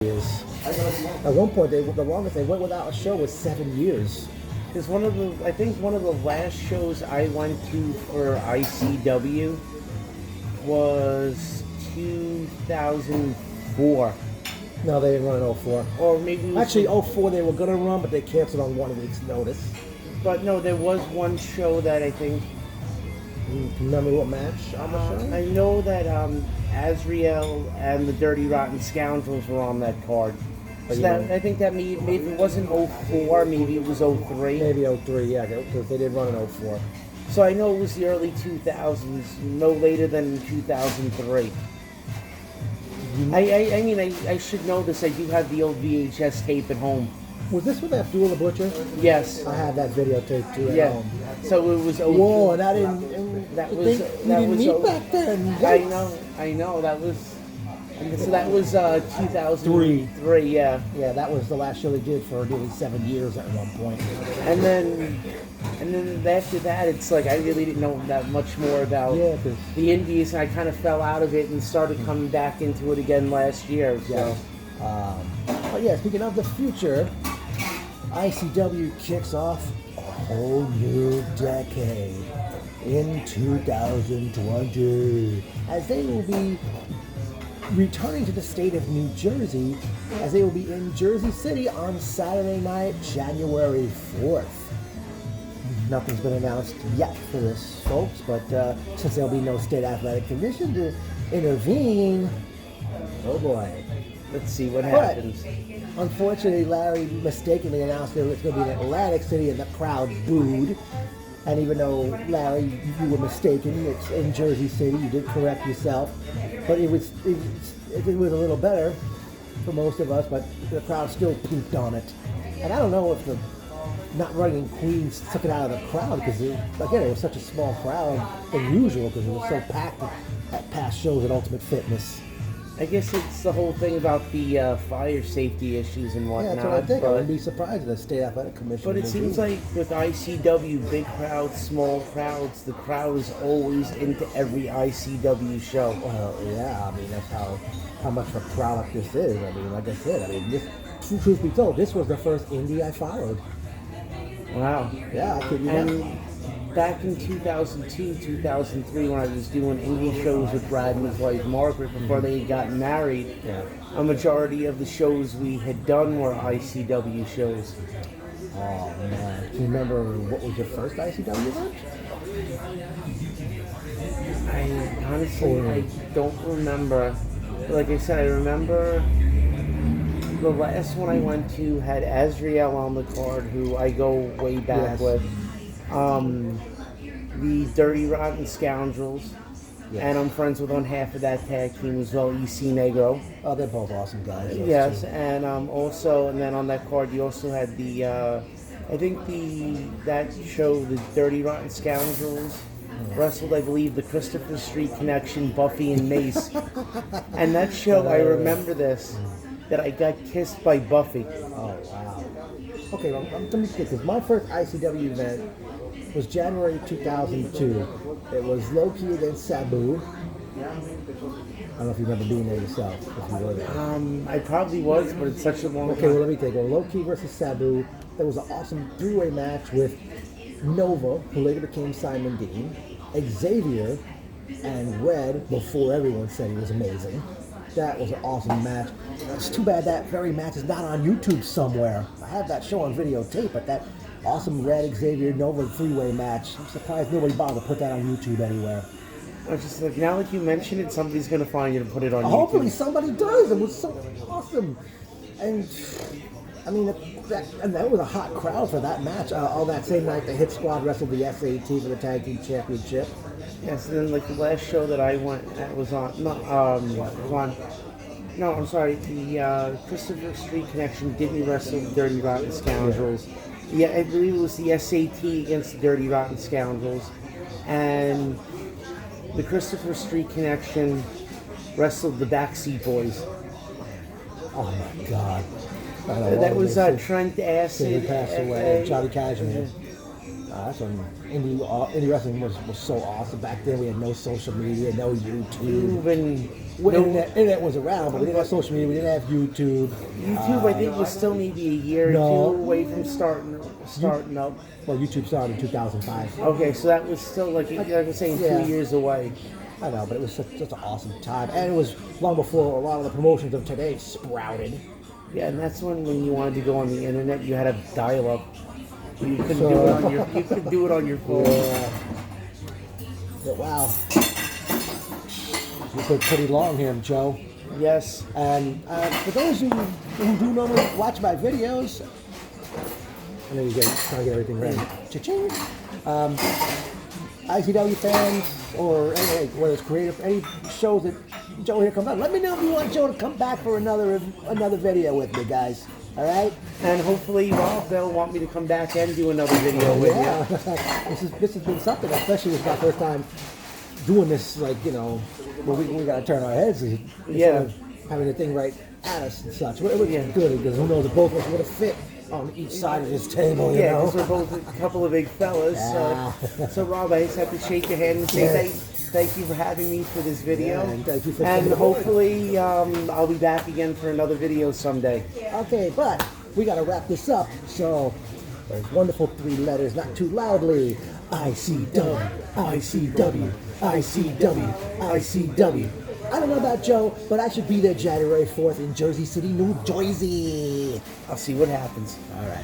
Years. At one point, the longest they went without a show was 7 years. Because I think one of the last shows I went to for ICW was 2004. No, they didn't run in '04. Or maybe it was Actually, '04 they were going to run, but they canceled on 1 week's notice. But no, there was one show that I think. You remember what match on the show? I know that Azrael and the Dirty Rotten Scoundrels were on that card. So I think that maybe it wasn't '04, maybe it was '03. Maybe '03, yeah, because they did run in '04. So I know it was the early 2000s, no later than 2003. I mean, I should know this. I do have the old VHS tape at home. Was this with that Duel of the Butcher? Yes. I had that videotape too at home. So it was. Whoa, and I didn't. That was. That was meet back then. I know. That was. So that was 2003. Yeah. Yeah, that was the last show they did for nearly 7 years at one point. And then after that, it's like I really didn't know that much more about the Indies, and I kind of fell out of it and started coming back into it again last year. So. But yeah, speaking of the future, ICW kicks off a whole new decade in 2020, as they will be returning to the state of New Jersey, as they will be in Jersey City on Saturday night, January 4th. Nothing's been announced yet for this, folks, but since there'll be no state athletic commission to intervene, oh boy. Let's see what happens. Unfortunately, Larry mistakenly announced that it was going to be in Atlantic City, and the crowd booed. And even though, Larry, you were mistaken, it's in Jersey City, you did correct yourself. But it was a little better for most of us, but the crowd still pooped on it. And I don't know if the not running in Queens took it out of the crowd, because, it was such a small crowd than usual, because it was so packed at past shows at Ultimate Fitness. I guess it's the whole thing about the fire safety issues and whatnot. Yeah, that's what I think. I wouldn't be surprised if the State Athletic Commission. But it seems like with ICW, big crowds, small crowds, the crowd is always into every ICW show. Well, yeah, I mean, that's how much of a product this is. I mean, like I said, this, truth be told, this was the first indie I followed. Wow. Yeah, I kid you not. Back in 2002, 2003, when I was doing indie shows with Brad and his wife Margaret before they had gotten married, a majority of the shows we had done were ICW shows. Oh man, do you remember what was your first ICW event? I don't remember. Like I said, I remember the last one I went to had Azrael on the card, who I go way back with. The Dirty Rotten Scoundrels, and I'm friends with on half of that tag team as well, EC Negro. Oh, they're both awesome guys. Yes, and and then on that card you also had the, that show, the Dirty Rotten Scoundrels, wrestled, I believe, the Christopher Street Connection, Buffy and Mace. And that show, I remember this, that I got kissed by Buffy. Oh, wow. Okay, well, let me think, because my first ICW event was January 2002. It was Low-Key against Sabu. I don't know if you remember being there yourself, if you were there. I probably was, but it's such a long time. Okay, well, let me take it. Low-Key versus Sabu. There was an awesome three-way match with Nova, who later became Simon Dean, Xavier, and Red, before everyone said he was amazing. That was an awesome match. It's too bad that very match is not on YouTube somewhere. I have that show on videotape, but that awesome Red Xavier Nova three-way match, I'm surprised nobody bothered to put that on YouTube anywhere. I was just like, now that you mention it, somebody's going to find it and put it on YouTube. Hopefully somebody does. It was so awesome. And, I mean, that was a hot crowd for that match. All that same night, the Hit Squad wrestled the SAT for the Tag Team Championship. Yes, and then like the last show that I went at was on, the Christopher Street Connection didn't wrestle the Dirty Rotten Scoundrels. Yeah, I believe it was the SAT against the Dirty Rotten Scoundrels. And the Christopher Street Connection wrestled the Backseat Boys. Oh my God. That was Trent Acid. Passed away. Johnny Cashmere. That's when indie wrestling was so awesome. Back then we had no social media, no YouTube. Internet was around, but we didn't have social media, we didn't have YouTube. YouTube, I think, was still maybe a year or two away from starting up. Well, YouTube started in 2005. Okay, so that was still, like I was saying, 2 years away. I know, but it was such an awesome time. And it was long before a lot of the promotions of today sprouted. Yeah, and that's when you wanted to go on the internet, you had a dial-up. You couldn't do it on your. You could do it on your phone. Yeah. But wow, you put pretty long here, Joe. Yes. And for those who do normally watch my videos, I know you guys trying to get everything ready. Cha-ching. ICW fans or whether it's creative, any shows that Joe here comes on, let me know if you want Joe to come back for another video with me, guys. All right? And hopefully, they'll want me to come back and do another video with you. This has been something, especially with my first time doing this, like, where we got to turn our heads instead of having the thing right at us and such. It was good because who knows if both of us would have fit on each side of this table, you know? Because we're both a couple of big fellas. Yeah. So, Rob, I just have to shake your hand and say thank you for having me for this video. Yeah, and thank you for and hopefully I'll be back again for another video someday. Okay, but we got to wrap this up. So, those wonderful 3 letters, not too loudly. ICW, ICW, ICW, ICW. I don't know about Joe, but I should be there January 4th in Jersey City, New Jersey. I'll see what happens. All right.